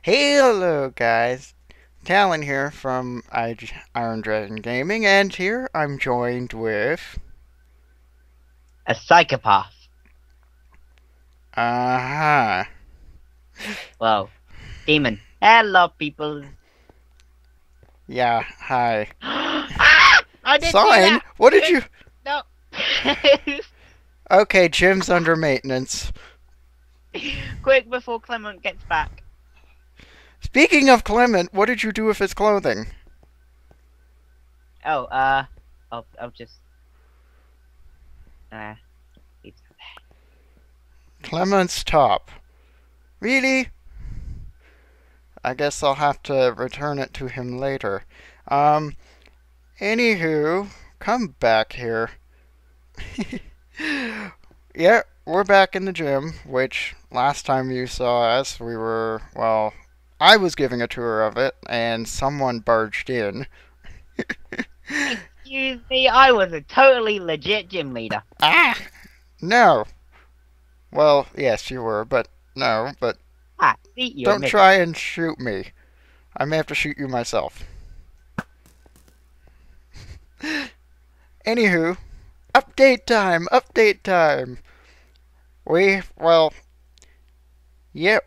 Hello, guys. Talon here from Iron Dragon Gaming, and here I'm joined with. A psychopath. Uh-huh. Well, demon. Hello, people. Yeah, hi. I didn't do Sign? that. What did you. No. Okay, Jim's under maintenance. Quick before Clement gets back. Speaking of Clement, what did you do with his clothing? Oh, I'll just uh, it's Clement's top. Really? I guess I'll have to return it to him later. Um, Anywho, come back here. Yeah, we're back in the gym, which last time you saw us, I was giving a tour of it, and someone barged in. excuse me. I was a totally legit gym leader. Ah! No. Well, yes, you were, but no, but Ah, see, you don't admit it. try and shoot me. I may have to shoot you myself. Anywho, update time. We, well, yeah,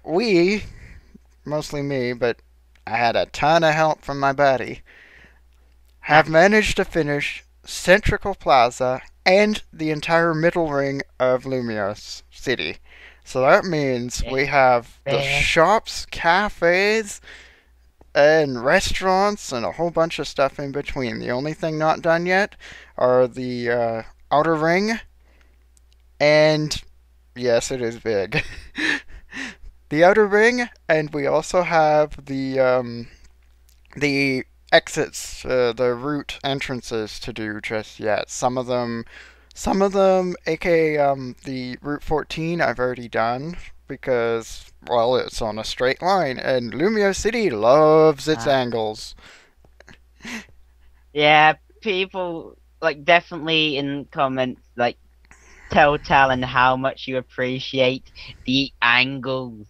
mostly me, but I had a ton of help from my buddy, Ah, have managed to finish Centrical Plaza and the entire middle ring of Lumiose City. So that means we eh, have the eh. shops, cafes, and restaurants, and a whole bunch of stuff in between. The only thing not done yet are the outer ring, and yes, it is big. The outer ring, and we also have the exits, the route entrances to do just yet. Some of them, aka the Route 14, I've already done because, well, it's on a straight line, and Lumio City loves its Ah. angles. Yeah, people like definitely in comments like tell Talon how much you appreciate the angles.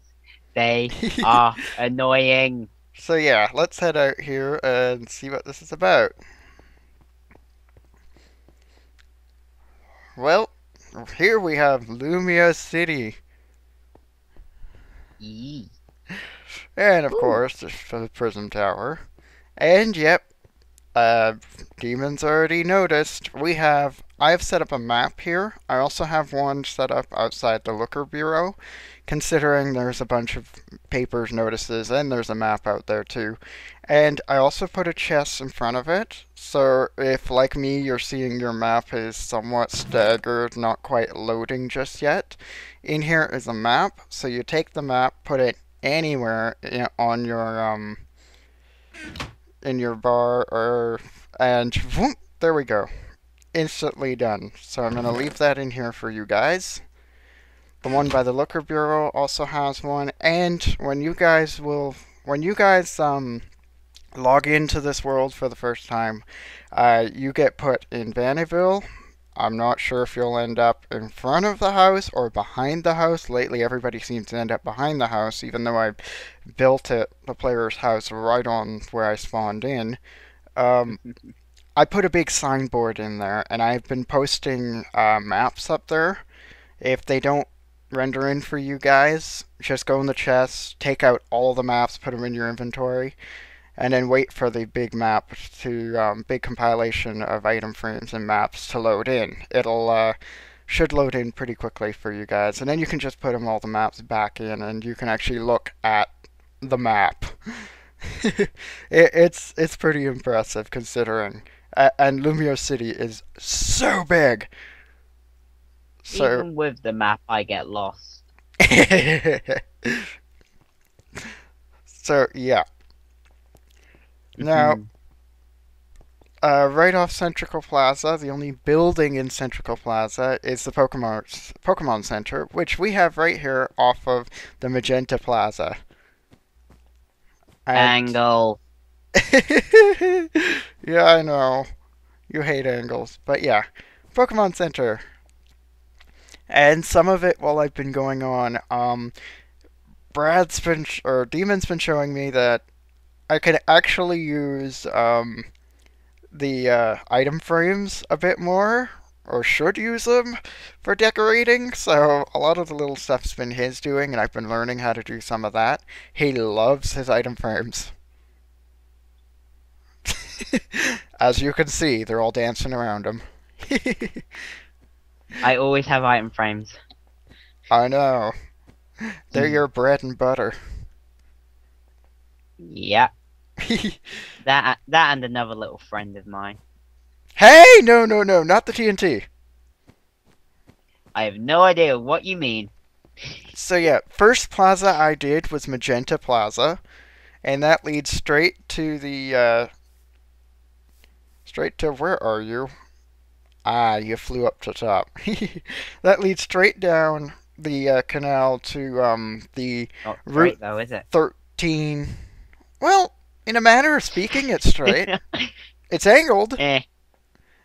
They are annoying. So yeah, let's head out here and see what this is about. Well, here we have Lumio City, Yee. and of Ooh. course the Prism Tower. And yep, Uh, Demons already noticed. I've set up a map here. I also have one set up outside the Looker Bureau, considering there's a bunch of papers notices and there's a map out there too. And I also put a chest in front of it, so if, like me, you're seeing your map is somewhat staggered, not quite loading just yet, in here is a map, so you take the map, put it anywhere on your in your bar or and whoop, there we go. Instantly done. So I'm gonna leave that in here for you guys. The one by the Looker Bureau also has one, and when you guys log into this world for the first time, you get put in Vannyville. I'm not sure if you'll end up in front of the house or behind the house. Lately, everybody seems to end up behind the house, even though I built the player's house right on where I spawned in. Um, I put a big signboard in there, and I've been posting maps up there. If they don't render in for you guys, just go in the chest, take out all the maps, put them in your inventory, and then wait for the big map big compilation of item frames and maps to load in. It'll should load in pretty quickly for you guys, and then you can just put them all the maps back in, and you can actually look at the map. It's pretty impressive considering. And Lumio City is so big. So Even with the map, I get lost. so yeah. Now, Mhm. right off Centrical Plaza, the only building in Centrical Plaza is the Pokemon Center, which we have right here off of the Magenta Plaza. And Angle. yeah, I know you hate angles, but yeah, Pokemon Center. And some of it while I've been going on, Demon's been showing me that I can actually use the item frames a bit more, or should use them for decorating. So a lot of the little stuff's been his doing, and I've been learning how to do some of that. He loves his item frames. As you can see, they're all dancing around him. I always have item frames. I know. They're your bread and butter. Yeah, that and another little friend of mine. Hey, no, no, no, not the TNT. I have no idea what you mean. So yeah, first plaza I did was Magenta Plaza, and that leads straight to where are you? Ah, you flew up to top. That leads straight down the canal to the Not Route straight though, is it? 13. Well, in a manner of speaking, it's straight. It's angled. Eh.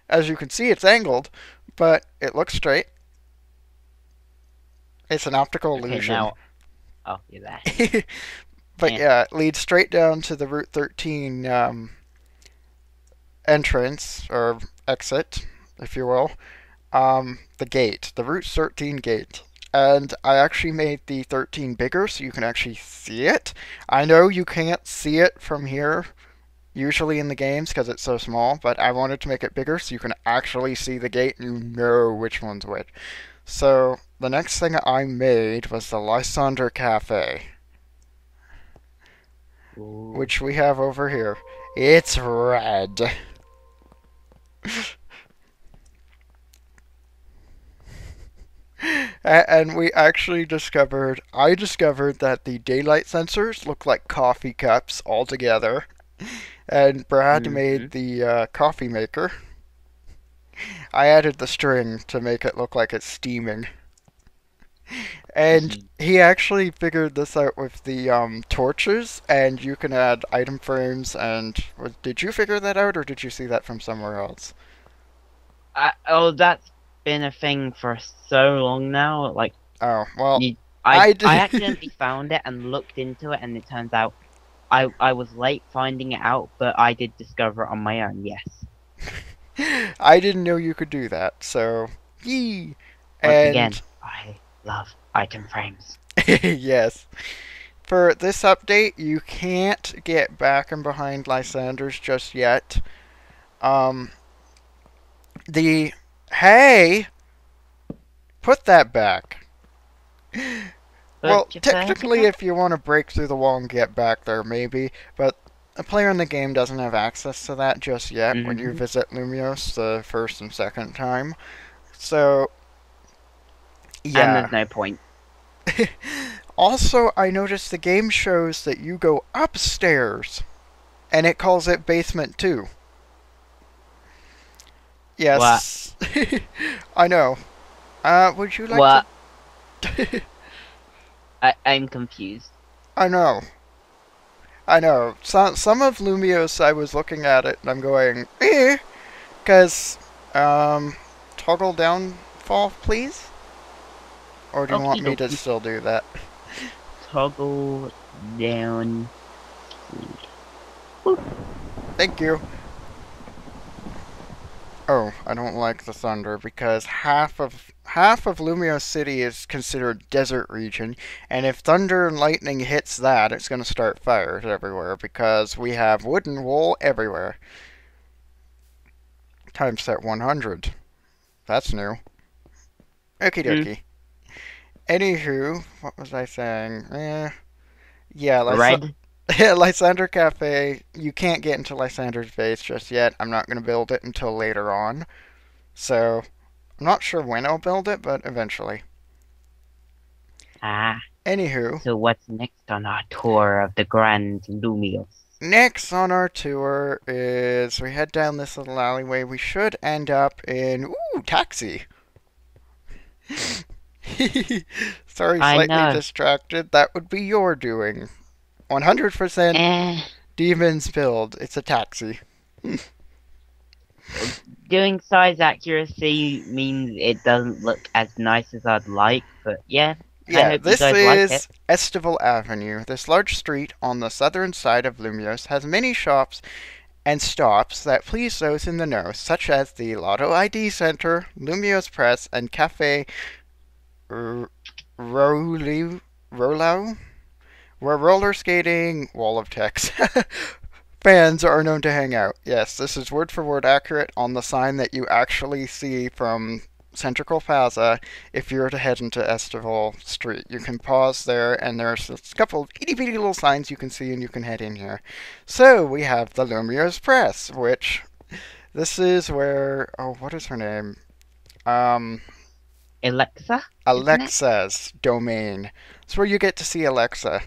As you can see, it's angled, but it looks straight. It's an optical Okay, illusion. now. Oh, you're there. But yeah, it leads straight down to the Route 13 entrance, or exit, if you will. The gate, the Route 13 gate. And I actually made the 13 bigger so you can actually see it. I know you can't see it from here, usually in the games, because it's so small, but I wanted to make it bigger so you can actually see the gate and you know which one's which. So, the next thing I made was the Lysandre Cafe, Ooh. which we have over here. It's red. And we actually I discovered that the daylight sensors look like coffee cups all together. And Brad Mm-hmm. made the coffee maker. I added the string to make it look like it's steaming. And he actually figured this out with the torches, and you can add item frames. And did you figure that out, or did you see that from somewhere else? Oh, that's been a thing for so long now. Like, Oh, well, you, I I did. accidentally found it and looked into it, and it turns out I was late finding it out, but I did discover it on my own. Yes. I didn't know you could do that, so yee. Once And again, I love item frames. yes, for this update, you can't get back and behind Lysandre's just yet. Um, the hey, put that back. Well, Put your first technically, back. if you want to break through the wall and get back there, maybe, but a player in the game doesn't have access to that just yet when you Mm-hmm. visit Lumiose the first and second time. So, And yeah. there's no point. Also, I noticed the game shows that you go upstairs, and it calls it basement 2. What? Yes, I know. Would you like What? to? I'm confused. I know. I know. Some of Lumiose, I was looking at it and I'm going, because, toggle downfall, please? Or do you want Okie me to dokie. still do that? Toggle down. Boop. Thank you. Oh, I don't like the thunder because half of Lumiose City is considered desert region, and if thunder and lightning hits that, it's going to start fires everywhere because we have wood and wool everywhere. Time set 100. That's new. Okie Mm. dokie. Anywho, what was I saying? Yeah, Red. Lysandre Cafe. You can't get into Lysandre's base just yet. I'm not going to build it until later on. So, I'm not sure when I'll build it, but eventually. Ah. Anywho, So what's next on our tour of the Grand Lumiose? next on our tour is we head down this little alleyway. We should end up in taxi. Sorry, I slightly know. distracted. That would be your doing. 100% Eh. Demon's build. It's a taxi. Doing size accuracy means it doesn't look as nice as I'd like, but yeah. I Yeah, hope you this guys like it. is Estival Avenue. This large street on the southern side of Lumiose has many shops and stops that please those in the know, such as the Lotto ID Center, Lumiose Press, and Cafe R- Rolu- Rolau, where roller skating, wall of text, fans are known to hang out. Yes, this is word for word accurate on the sign that you actually see from Central Plaza if you were to head into Estival Street. You can pause there, and there's a couple of itty bitty little signs you can see, and you can head in here. So we have the Lumiose Press, which this is where, oh, what is her name? Um, Alexa, isn't it? Alexa's domain. It's where you get to see Alexa.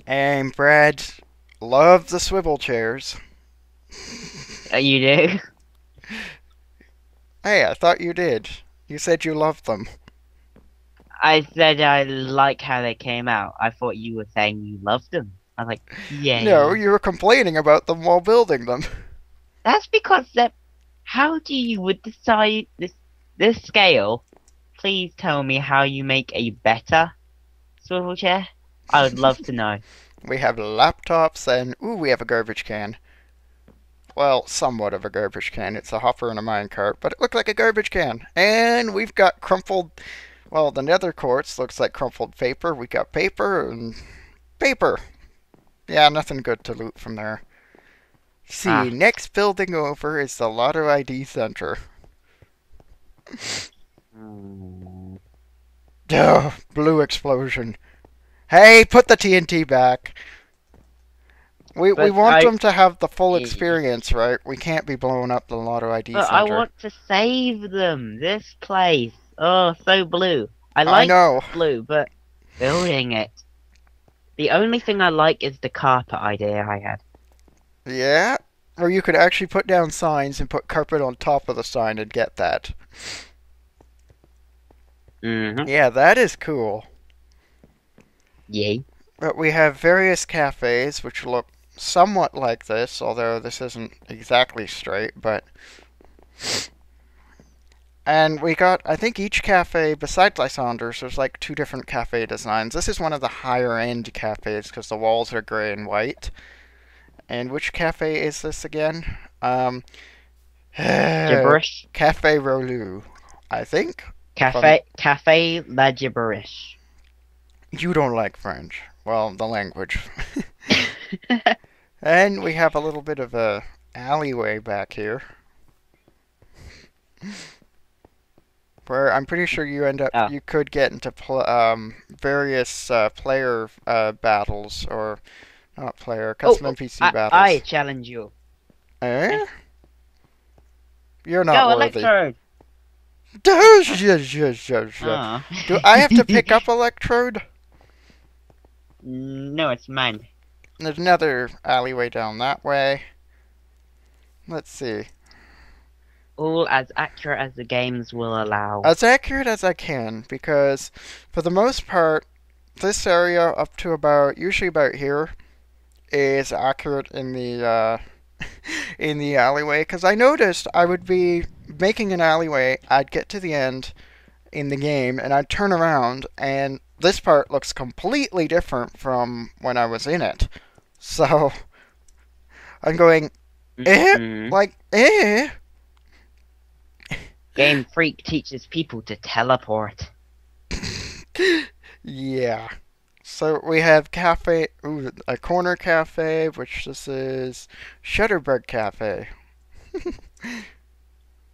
And Brad loved the swivel chairs. You do? Hey, I thought you did. You said you loved them. I said I like how they came out. I thought you were saying you loved them. I was like, No, yay. you were complaining about them while building them. That's because that. How do you would decide this scale? Please tell me how you make a better swivel chair. I would love to know. We have laptops and, ooh, we have a garbage can. Well, somewhat of a garbage can. It's a hopper and a minecart, but it looked like a garbage can. And we've got crumpled, well, the nether quartz looks like crumpled paper. We got paper and paper. Yeah, nothing good to loot from there. See, Ah, next building over is the Lotto ID Center. mm, Duh, blue explosion. Hey, put the TNT back. We but want I. them to have the full eh, experience, right? We can't be blowing up the Lotto ID But I Center. want to save them. This place. Oh, so blue. I I like know. blue, but building it. The only thing I like is the carpet idea I had. Yeah? Or you could actually put down signs and put carpet on top of the sign and get that. Mm-hmm. Yeah, that is cool. Yay. But we have various cafes which look somewhat like this, although this isn't exactly straight, but and we got, I think each cafe, besides Lysandre's, there's like two different cafe designs. This is one of the higher end cafes because the walls are gray and white. And which cafe is this again? Cafe Gibberish. Rolu, I think. If I'm, Cafe la gibberish. you don't like French. Well, the language. And we have a little bit of a alleyway back here where I'm pretty sure Oh, you could get into various player battles or not player custom oh, NPC I battles. challenge you. Eh? Eh? You're not Go, worthy. Electrode. Do Oh. I have to pick up Electrode? No, it's mine. There's another alleyway down that way. Let's see. All as accurate as the games will allow. As accurate as I can, because for the most part, this area up to about usually about here is accurate in the in the alleyway. Because I noticed I would be making an alleyway, I'd get to the end in the game, and I'd turn around, and this part looks completely different from when I was in it. So I'm going, Mm-hmm. like, eh. Game Freak teaches people to teleport. Yeah. So we have cafe, ooh, a corner cafe, which this is Shutterbird Cafe.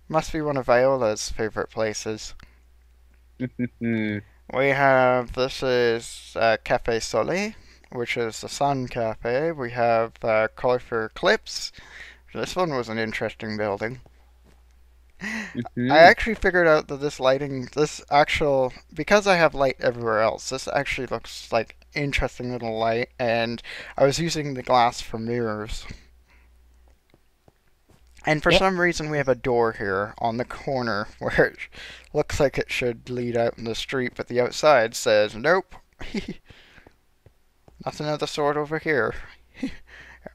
Must be one of Viola's favorite places. We have, this is Cafe Soleil, which is the Sun Cafe. We have Colorful Clips. This one was an interesting building. I Mm-hmm. actually figured out that this lighting, this actual, because I have light everywhere else, this actually looks like interesting little light, and I was using the glass for mirrors. And for Yep. some reason, we have a door here on the corner where it looks like it should lead out in the street, but the outside says, nope. Nothing of the sort over here.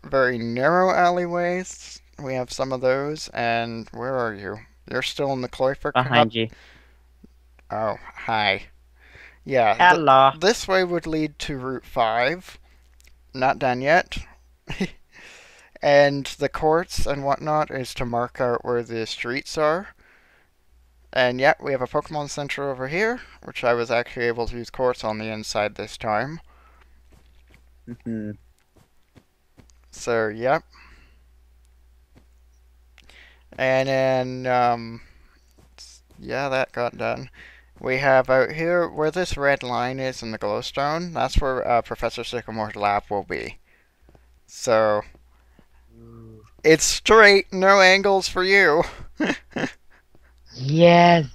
Very narrow alleyways. We have some of those, and where are you? You're still in the Cloifer Hub? Behind you. Oh, hi. Yeah, Hello. this way would lead to Route 5. Not done yet. And the courts and whatnot is to mark out where the streets are. And yeah, we have a Pokemon Center over here, which I was actually able to use courts on the inside this time. Mhm. So, yep. And then, yeah, that got done. We have out here where this red line is in the glowstone. That's where Professor Sycamore's lab will be. So Ooh. it's straight, no angles for you. Yes,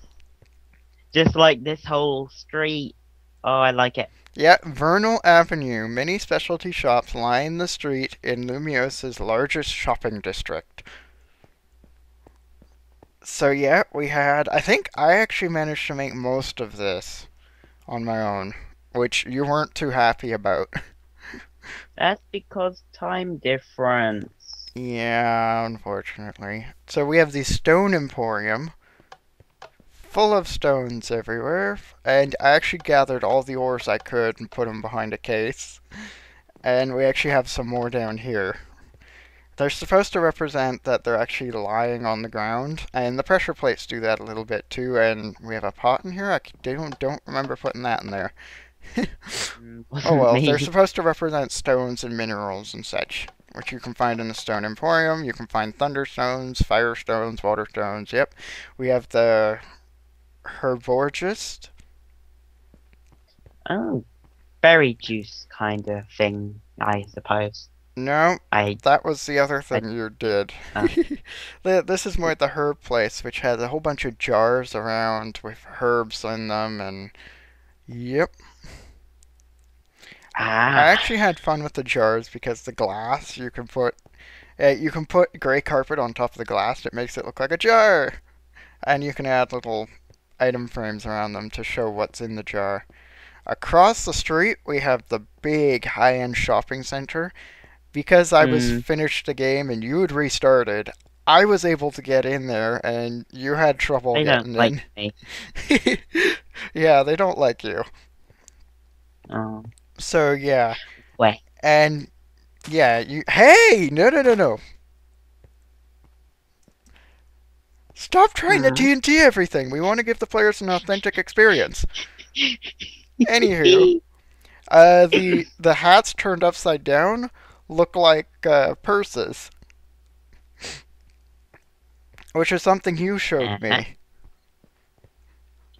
just like this whole street. Oh, I like it. Yeah, Vernal Avenue. Many specialty shops line the street in Lumiose's largest shopping district. So yeah, we had. I think I actually managed to make most of this on my own, which you weren't too happy about. That's because time difference. Yeah, unfortunately. So we have the Stone Emporium, full of stones everywhere, and I actually gathered all the ores I could and put them behind a case. And we actually have some more down here. They're supposed to represent that they're actually lying on the ground, and the pressure plates do that a little bit too. And we have a pot in here. I don't remember putting that in there. Oh Wasn't well, they're me. supposed to represent stones and minerals and such, which you can find in the Stone Emporium. You can find thunderstones, firestones, waterstones. Yep, we have the herborgist. Oh, berry juice kind of thing, I suppose. No, I, that was the other I, thing you did. uh, This is more at the herb place, which has a whole bunch of jars around with herbs in them, and yep. I ah, actually had fun with the jars because the glass you can put gray carpet on top of the glass. It makes it look like a jar, and you can add little item frames around them to show what's in the jar. Across the street, we have the big high-end shopping center. Because I was mm, finished the game and you had restarted, I was able to get in there and you had trouble they don't getting like in. me. Yeah, they don't like you. Oh, So yeah, wait. and yeah, you. Hey, no, no, no, no! Stop trying to Hmm. TNT everything. We want to give the players an authentic experience. Anywho, the hats turned upside down look like purses, which is something you showed Uh-huh. me.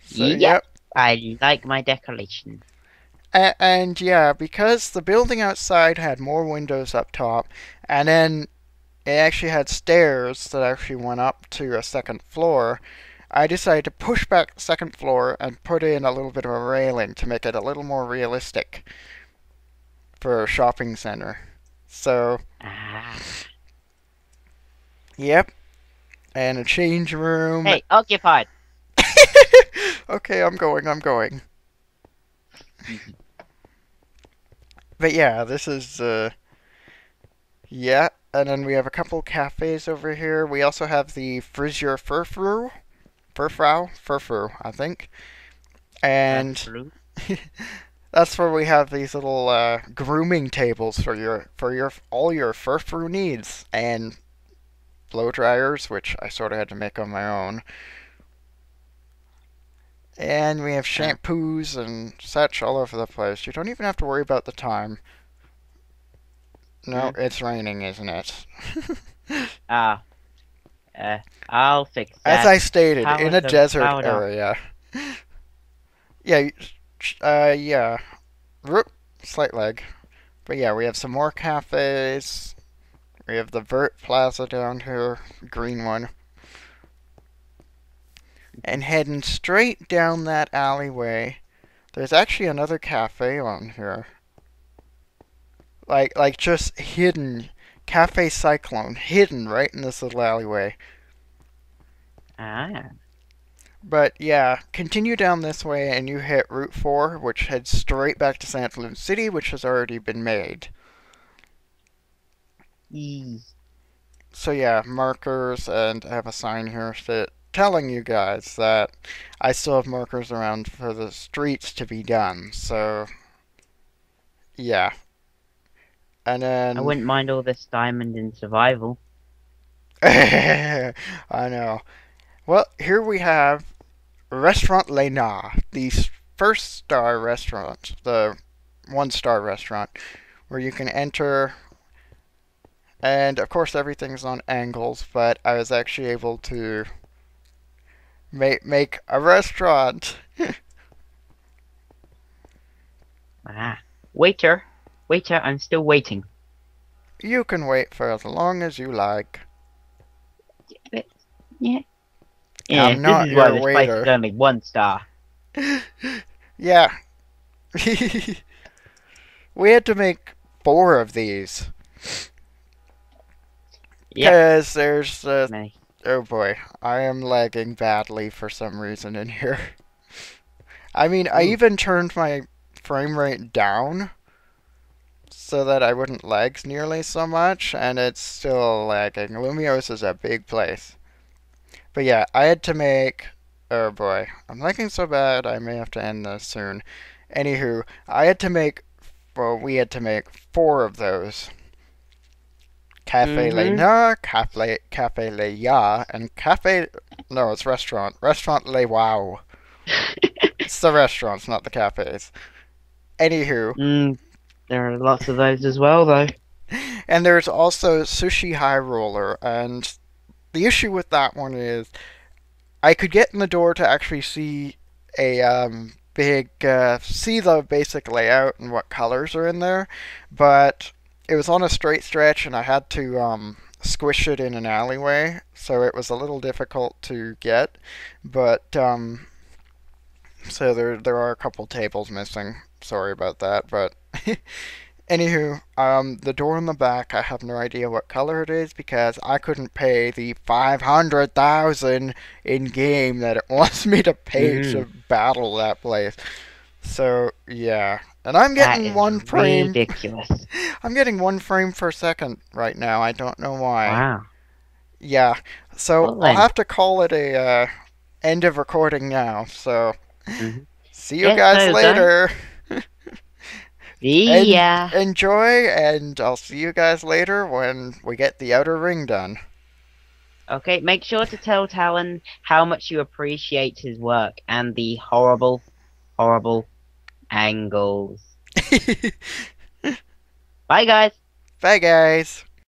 So Yep, yep. I like my decoration. And yeah, because the building outside had more windows up top, and then it actually had stairs that actually went up to a second floor, I decided to push back the second floor and put in a little bit of a railing to make it a little more realistic for a shopping center. So, Ah. yep, and a change room. Hey, occupied. Okay, I'm going. But yeah, this is yeah, and then we have a couple cafes over here. We also have the Frisier Furfrau, I think. And Blue. that's where we have these little grooming tables for your all your furfru needs and blow dryers, which I sort of had to make on my own. And we have Uh, shampoos and such all over the place. You don't even have to worry about the time. No, hmm. it's raining, isn't it? Ah, uh, I'll fix As that. I stated, How in was a the desert powder? area. Yeah, yeah. Roop, slight leg. But yeah, we have some more cafes. We have the Vert Plaza down here, green one. And heading straight down that alleyway, there's actually another cafe on here. Like just hidden. Cafe Cyclone, hidden right in this little alleyway. Ah, But yeah, continue down this way and you hit Route 4, which heads straight back to Santa Luna City, which has already been made. ee. So yeah, markers, and I have a sign here that telling you guys that I still have markers around for the streets to be done. So, yeah. And I then wouldn't mind all this diamond in survival. I know. Well, here we have Restaurant Lena, the first star restaurant, the 1-star restaurant, where you can enter, and of course everything's on angles, but I was actually able to make a restaurant. Ah, waiter, waiter, I'm still waiting. You can wait for as long as you like. But, yeah, yeah. I'm This not is why your this place is waiter. only 1 star. Yeah. We had to make 4 of these. Yep. Because there's, Many. oh boy, I am lagging badly for some reason in here. I mean, I Ooh. even turned my frame rate down so that I wouldn't lag nearly so much, and it's still lagging. Lumiose is a big place. But yeah, I had to make. Oh boy, I'm lagging so bad I may have to end this soon. Anywho, I had to make. Well, we had to make 4 of those. Cafe Le Mm-hmm. Na, Cafe Le Ya, and Cafe. No, it's restaurant. Restaurant Le Wow. It's the restaurants, not the cafes. Anywho, Mm, there are lots of those as well, though. and there's also Sushi High Roller, and the issue with that one is I could get in the door to actually see a big see the basic layout and what colors are in there, but it was on a straight stretch and I had to squish it in an alleyway, so it was a little difficult to get. But so there are a couple tables missing. Sorry about that, but anywho, the door in the back, I have no idea what color it is because I couldn't pay the 500,000 in game that it wants me to pay Mm, to battle that place. So yeah, and I'm that getting is one frame. ridiculous. I'm getting 1 frame per second right now. I don't know why. Wow. Yeah, so Well I'll then. have to call it a end of recording now. So Mm-hmm. see you Yes, guys so guys. later. See And ya. enjoy, and I'll see you guys later when we get the outer ring done. Okay, make sure to tell Talon how much you appreciate his work and the horrible, horrible angles. Bye, guys. Bye, guys.